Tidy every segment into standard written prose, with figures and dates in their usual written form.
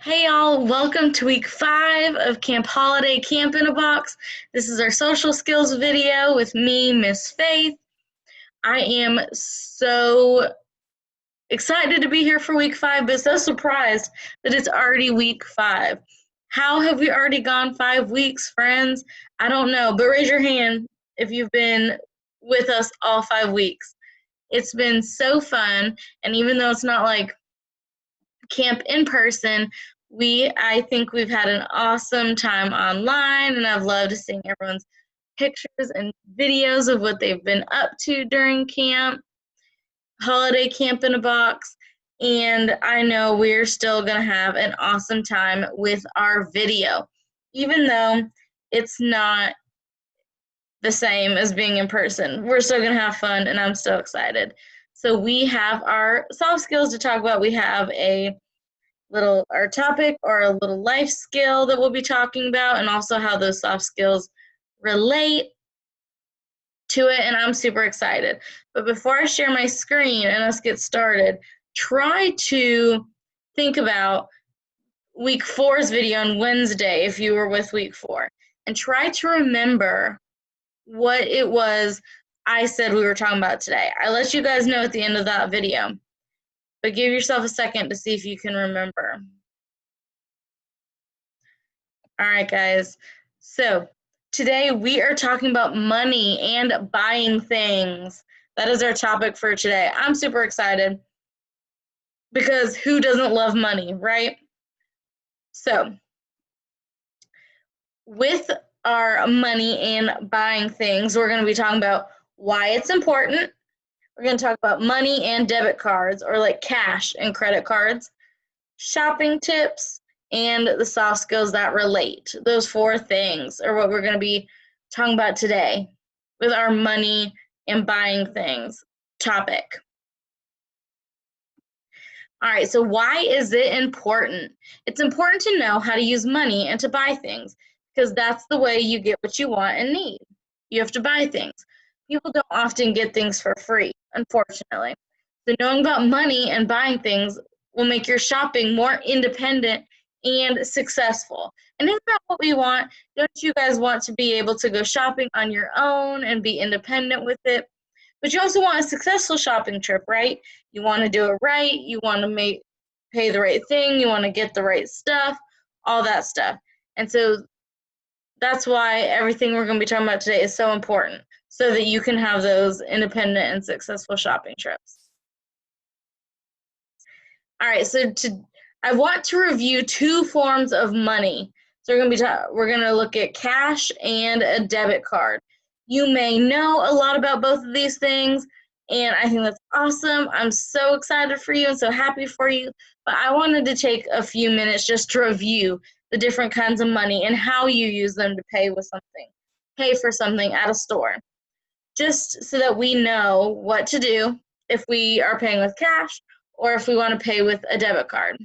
Hey y'all, welcome to week 5 of Camp Holiday Camp in a Box. This is our social skills video with me, Miss Faith. I am so excited to be here for week 5, but so surprised that it's already week 5. How have we already gone 5 weeks, friends? I don't know, but raise your hand if you've been with us all 5 weeks. It's been so fun, and even though it's not like camp in person, I think we've had an awesome time online, and I've loved seeing everyone's pictures and videos of what they've been up to during camp, holiday camp in a box, and I know we're still going to have an awesome time with our video, even though it's not the same as being in person. We're still going to have fun, and I'm so excited. So we have our soft skills to talk about. We have our topic or a little life skill that we'll be talking about, and also how those soft skills relate to it, and I'm super excited. But before I share my screen and us get started, try to think about week 4's video on Wednesday if you were with week 4, and try to remember what it was I said we were talking about today. I let you guys know at the end of that video, but give yourself a second to see if you can remember. All right, guys. So today we are talking about money and buying things. That is our topic for today. I'm super excited because who doesn't love money, right? So with our money and buying things, we're going to be talking about why it's important. We're going to talk about money and debit cards, or like cash and credit cards, shopping tips, and the soft skills that relate. Those 4 things are what we're going to be talking about today with our money and buying things topic. All right, so why is it important? It's important to know how to use money and to buy things, because that's the way you get what you want and need. You have to buy things. People don't often get things for free, unfortunately. So knowing about money and buying things will make your shopping more independent and successful. And isn't that what we want? Don't you guys want to be able to go shopping on your own and be independent with it? But you also want a successful shopping trip, right? You want to do it right. You want to pay the right thing. You want to get the right stuff, all that stuff. And so that's why everything we're going to be talking about today is so important, so that you can have those independent and successful shopping trips. All right, so I want to review 2 forms of money. So we're going to look at cash and a debit card. You may know a lot about both of these things, and I think that's awesome. I'm so excited for you and so happy for you. But I wanted to take a few minutes just to review the different kinds of money and how you use them to pay for something at a store, just so that we know what to do if we are paying with cash or if we want to pay with a debit card.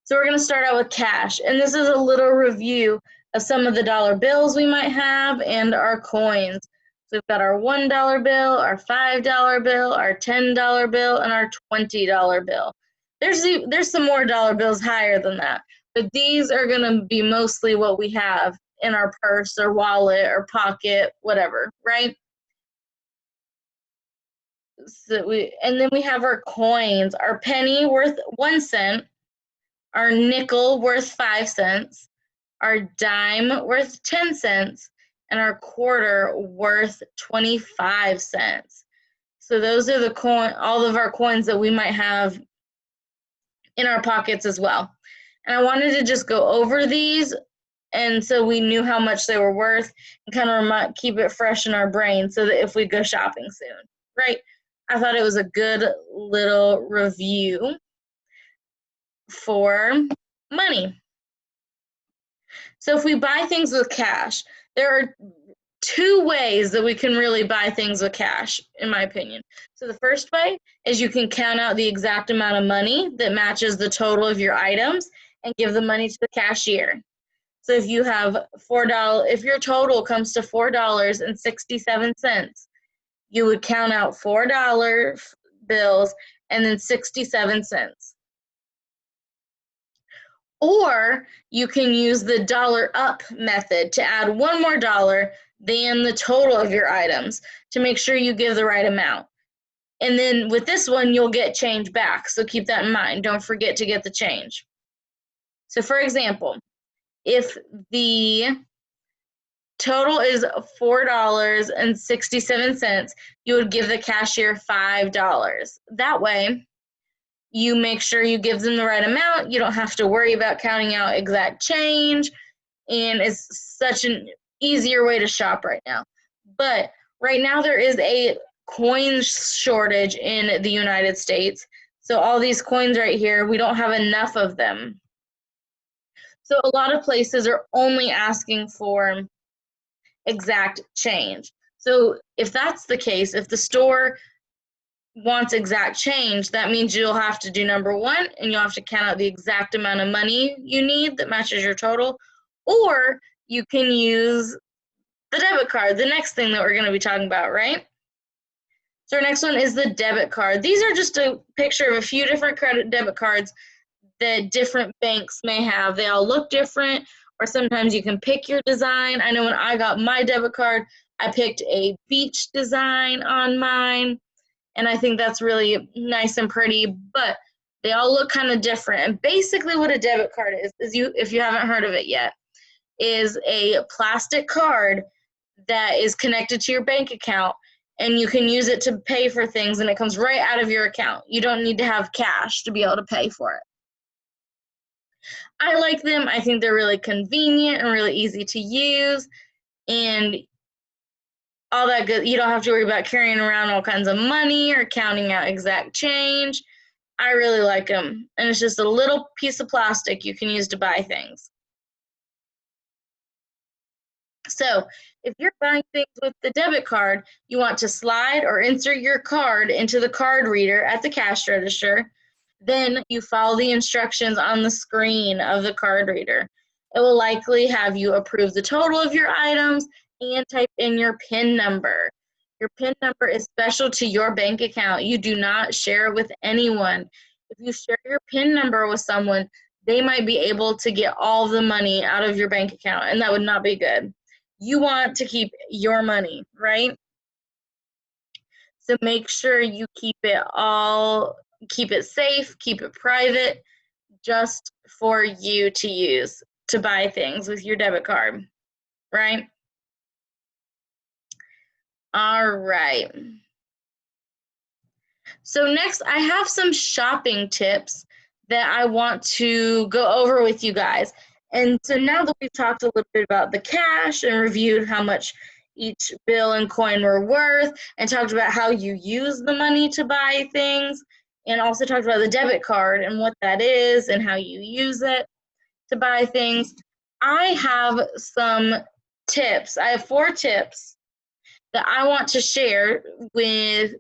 So we're going to start out with cash, and this is a little review of some of the dollar bills we might have and our coins. So we've got our $1 bill, our $5 bill, our $10 bill, and our $20 bill. There's some more dollar bills higher than that, but these are going to be mostly what we have in our purse or wallet or pocket, whatever, right? And then we have our coins, our penny worth 1 cent, our nickel worth 5 cents, our dime worth 10 cents, and our quarter worth 25 cents. So those are all of our coins that we might have in our pockets as well. And I wanted to just go over these, and so we knew how much they were worth, and kind of keep it fresh in our brain so that if we go shopping soon, right? I thought it was a good little review for money. So if we buy things with cash, there are 2 ways that we can really buy things with cash, in my opinion. So the first way is you can count out the exact amount of money that matches the total of your items and give the money to the cashier. So if you have if your total comes to $4.67, you would count out $4 bills and then 67 cents. Or you can use the dollar up method to add one more dollar than the total of your items to make sure you give the right amount. And then with this one, you'll get change back. So keep that in mind. Don't forget to get the change. So for example, if the total is $4.67, you would give the cashier $5. That way, you make sure you give them the right amount. You don't have to worry about counting out exact change, and it's such an easier way to shop right now. But right now there is a coin shortage in the United States. So all these coins right here, we don't have enough of them. So a lot of places are only asking for exact change. So if that's the case, if the store wants exact change, that means you'll have to do number one, and you'll have to count out the exact amount of money you need that matches your total, or you can use the debit card, the next thing that we're going to be talking about, right? So our next one is the debit card. These are just a picture of a few different credit debit cards that different banks may have. They all look different, or sometimes you can pick your design. I know when I got my debit card, I picked a beach design on mine, and I think that's really nice and pretty, but they all look kind of different. And basically what a debit card is you, if you haven't heard of it yet, is a plastic card that is connected to your bank account, and you can use it to pay for things, and it comes right out of your account. You don't need to have cash to be able to pay for it. I like them. I think they're really convenient and really easy to use, and all that good. You don't have to worry about carrying around all kinds of money or counting out exact change. I really like them, and it's just a little piece of plastic you can use to buy things. So if you're buying things with the debit card, you want to slide or insert your card into the card reader at the cash register. Then you follow the instructions on the screen of the card reader. It will likely have you approve the total of your items and type in your PIN number. Your PIN number is special to your bank account. You do not share it with anyone. If you share your PIN number with someone, they might be able to get all the money out of your bank account, and that would not be good. You want to keep your money, right? So make sure you keep it safe, keep it private, just for you to use to buy things with your debit card, right? All right. So next, I have some shopping tips that I want to go over with you guys. And so now that we've talked a little bit about the cash and reviewed how much each bill and coin were worth, and talked about how you use the money to buy things, and also talked about the debit card and what that is and how you use it to buy things, I have some tips. I have 4 tips that I want to share with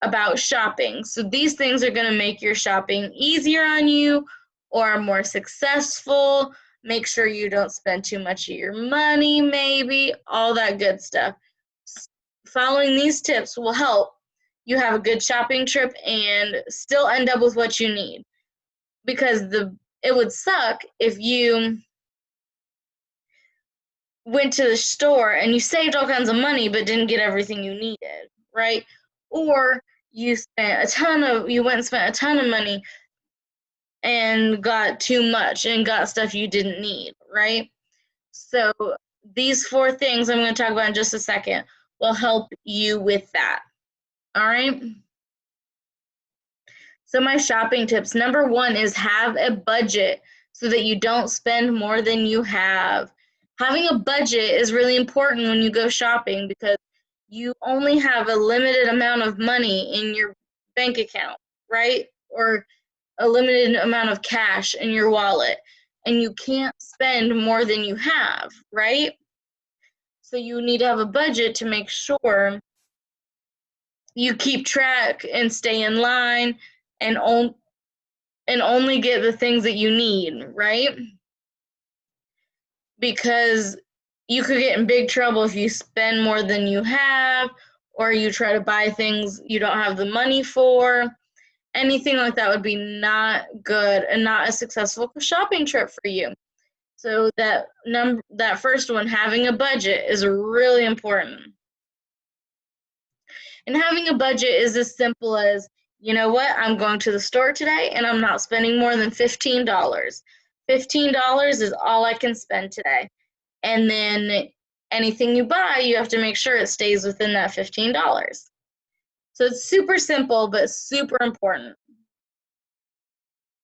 about shopping. So these things are going to make your shopping easier on you or more successful. Make sure you don't spend too much of your money, maybe, all that good stuff. Following these tips will help you have a good shopping trip and still end up with what you need. Because it would suck if you went to the store and you saved all kinds of money but didn't get everything you needed, right? Or you went and spent a ton of money and got too much and got stuff you didn't need, right? So these 4 things I'm going to talk about in just a second will help you with that. All right? So my shopping tips, number 1 is have a budget so that you don't spend more than you have. Having a budget is really important when you go shopping because you only have a limited amount of money in your bank account, right? Or a limited amount of cash in your wallet, and you can't spend more than you have, right? So you need to have a budget to make sure you keep track and stay in line and only get the things that you need, right? Because you could get in big trouble if you spend more than you have, or you try to buy things you don't have the money for. anything like that would be not good and not a successful shopping trip for you. So that first one, having a budget, is really important. And having a budget is as simple as, you know what, I'm going to the store today and I'm not spending more than $15. $15 is all I can spend today. And then anything you buy, you have to make sure it stays within that $15. So it's super simple, but super important.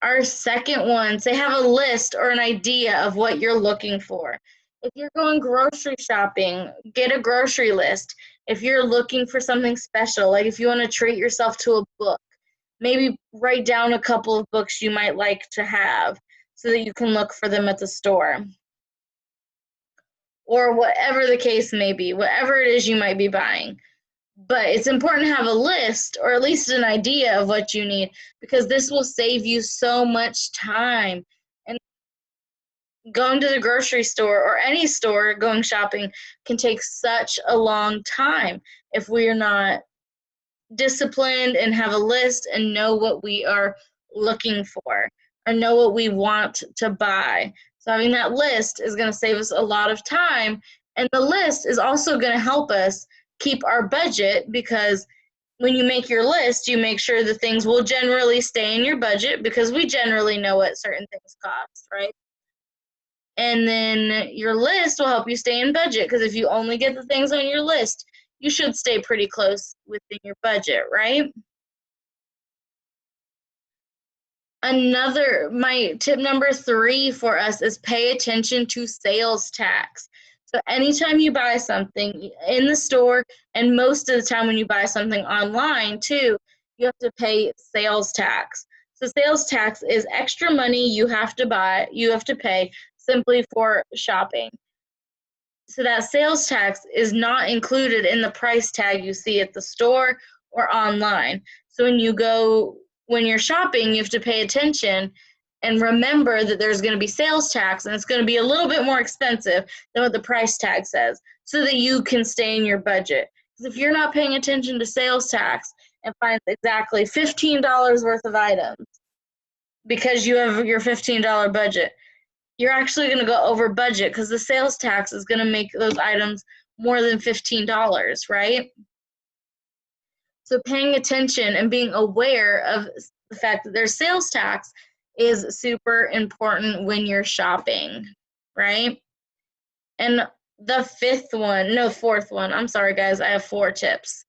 Our second one, say have a list or an idea of what you're looking for. If you're going grocery shopping, get a grocery list. If you're looking for something special, like if you want to treat yourself to a book, maybe write down a couple of books you might like to have so that you can look for them at the store. Or whatever the case may be, whatever it is you might be buying. But it's important to have a list or at least an idea of what you need, because this will save you so much time. And going to the grocery store or any store, going shopping, can take such a long time if we are not disciplined and have a list and know what we are looking for or know what we want to buy. So having that list is going to save us a lot of time, and the list is also going to help us keep our budget, because when you make your list, you make sure the things will generally stay in your budget, because we generally know what certain things cost, right? And then your list will help you stay in budget, because if you only get the things on your list, you should stay pretty close within your budget, right? My tip number 3 for us is pay attention to sales tax. So anytime you buy something in the store, and most of the time when you buy something online too, you have to pay sales tax. So sales tax is extra money you have to pay simply for shopping. So that sales tax is not included in the price tag you see at the store or online. So when you're shopping, you have to pay attention and remember that there's going to be sales tax, and it's going to be a little bit more expensive than what the price tag says, so that you can stay in your budget. Because if you're not paying attention to sales tax and find exactly $15 worth of items because you have your $15 budget, you're actually going to go over budget, because the sales tax is going to make those items more than $15, right? So paying attention and being aware of the fact that there's sales tax is super important when you're shopping, right? And fourth one, I'm sorry guys, I have 4 tips.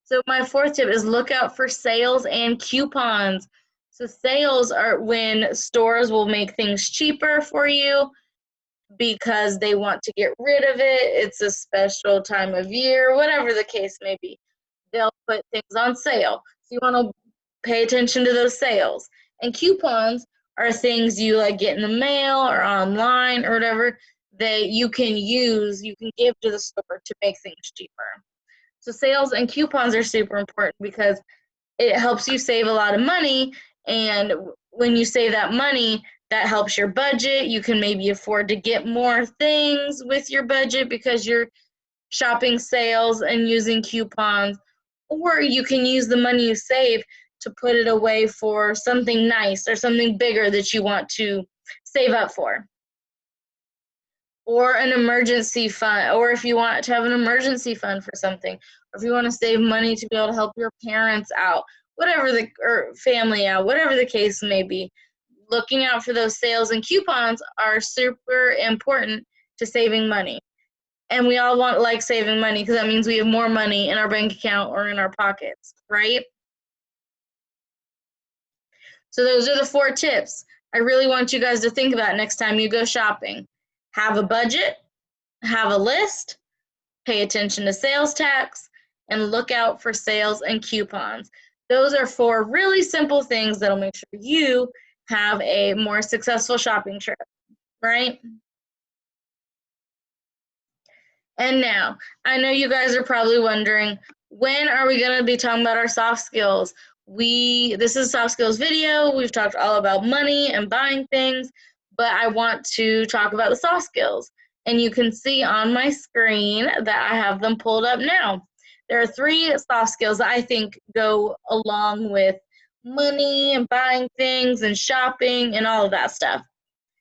So my 4th tip is look out for sales and coupons. So sales are when stores will make things cheaper for you because they want to get rid of it. It's a special time of year, whatever the case may be. They'll put things on sale. So you want to pay attention to those sales. And coupons are things you like get in the mail or online or whatever that you can give to the store to make things cheaper. So sales and coupons are super important because it helps you save a lot of money, and when you save that money, that helps your budget. You can maybe afford to get more things with your budget because you're shopping sales and using coupons, or you can use the money you save to put it away for something nice or something bigger that you want to save up for. Or an emergency fund, or if you want to have an emergency fund for something, or if you want to save money to be able to help your parents out, or family out, whatever the case may be. Looking out for those sales and coupons are super important to saving money. And we all like saving money, because that means we have more money in our bank account or in our pockets, right? So those are the 4 tips I really want you guys to think about next time you go shopping. Have a budget, have a list, pay attention to sales tax, and look out for sales and coupons. Those are 4 really simple things that'll make sure you have a more successful shopping trip, right? And now, I know you guys are probably wondering, when are we going to be talking about our soft skills? This is a soft skills video. We've talked all about money and buying things, but I want to talk about the soft skills. And you can see on my screen that I have them pulled up now. There are 3 soft skills that I think go along with money and buying things and shopping and all of that stuff.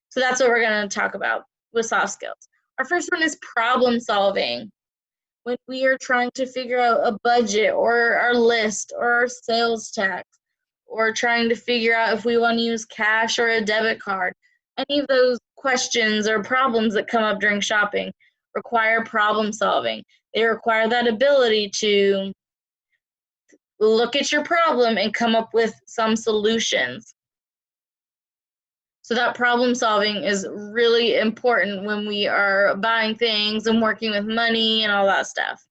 So that's what we're going to talk about with soft skills. Our first one is problem solving. When we are trying to figure out a budget or our list or our sales tax, or trying to figure out if we want to use cash or a debit card, any of those questions or problems that come up during shopping require problem solving. They require that ability to look at your problem and come up with some solutions. So that problem solving is really important when we are buying things and working with money and all that stuff.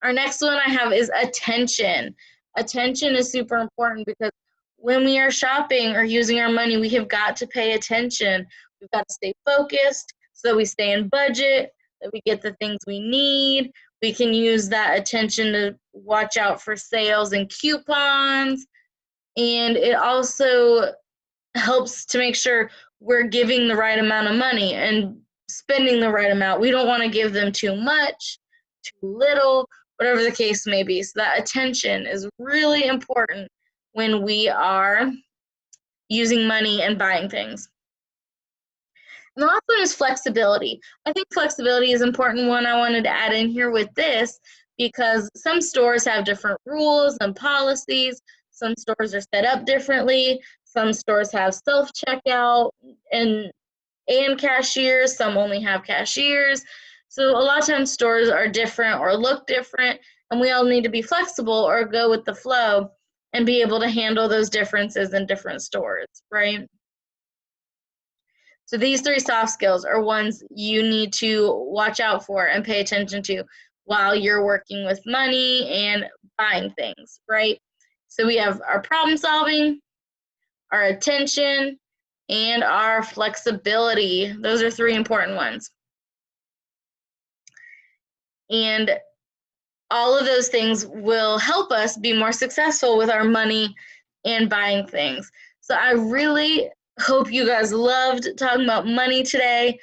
Our next one I have is attention. Attention is super important because when we are shopping or using our money, we have got to pay attention. We've got to stay focused so that we stay in budget, that we get the things we need. We can use that attention to watch out for sales and coupons. And it also helps to make sure we're giving the right amount of money and spending the right amount. We don't want to give them too much, too little, whatever the case may be. So that attention is really important when we are using money and buying things. And the last one is flexibility. I think flexibility is an important one I wanted to add in here with this because some stores have different rules and policies. Some stores are set up differently. Some stores have self-checkout and cashiers. Some only have cashiers. So a lot of times stores are different or look different, and we all need to be flexible or go with the flow and be able to handle those differences in different stores, right? So these 3 soft skills are ones you need to watch out for and pay attention to while you're working with money and buying things, right? So we have our problem solving, our attention, and our flexibility. Those are 3 important ones. And all of those things will help us be more successful with our money and buying things. So I really hope you guys loved talking about money today.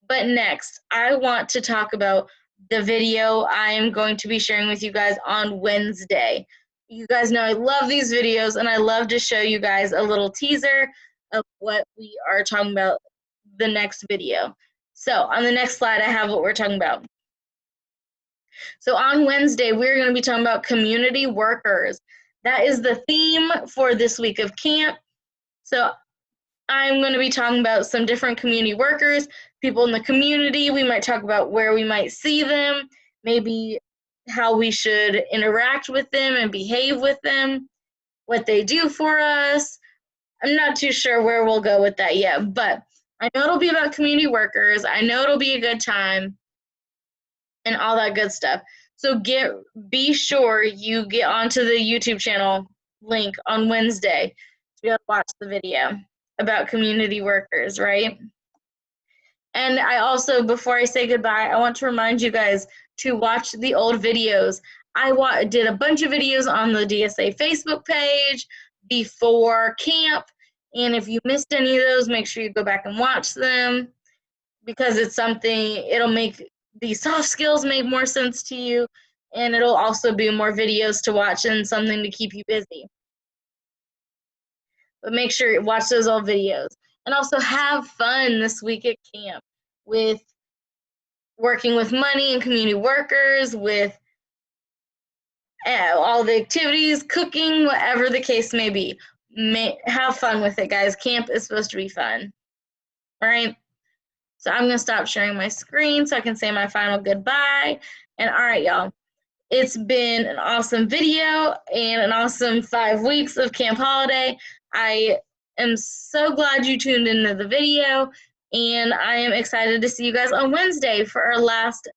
But next, I want to talk about the video I am going to be sharing with you guys on Wednesday. You guys know I love these videos, and I love to show you guys a little teaser of what we are talking about the next video. So on the next slide, I have what we're talking about. So on Wednesday, we're going to be talking about community workers. That is the theme for this week of camp. So I'm going to be talking about some different community workers, people in the community. We might talk about where we might see them, maybe how we should interact with them and behave with them, what they do for us. I'm not too sure where we'll go with that yet, but I know it'll be about community workers. I know it'll be a good time and all that good stuff. So be sure you get onto the YouTube channel link on Wednesday to be able to watch the video about community workers, right? And I also, before I say goodbye, I want to remind you guys to watch the old videos. I did a bunch of videos on the DSA Facebook page before camp, and if you missed any of those, make sure you go back and watch them because it's something, it'll make the soft skills make more sense to you, and it'll also be more videos to watch and something to keep you busy. But make sure you watch those old videos. And also have fun this week at camp with working with money and community workers, with all the activities, cooking, whatever the case may be. Have fun with it, guys. Camp is supposed to be fun. All right? So I'm going to stop sharing my screen so I can say my final goodbye. And all right, y'all. It's been an awesome video and an awesome 5 weeks of Camp Holiday. I am so glad you tuned into the video, and I am excited to see you guys on Wednesday for our last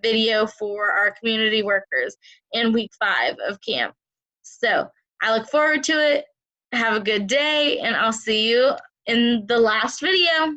video for our community workers in week 5 of camp. So I look forward to it. Have a good day, and I'll see you in the last video.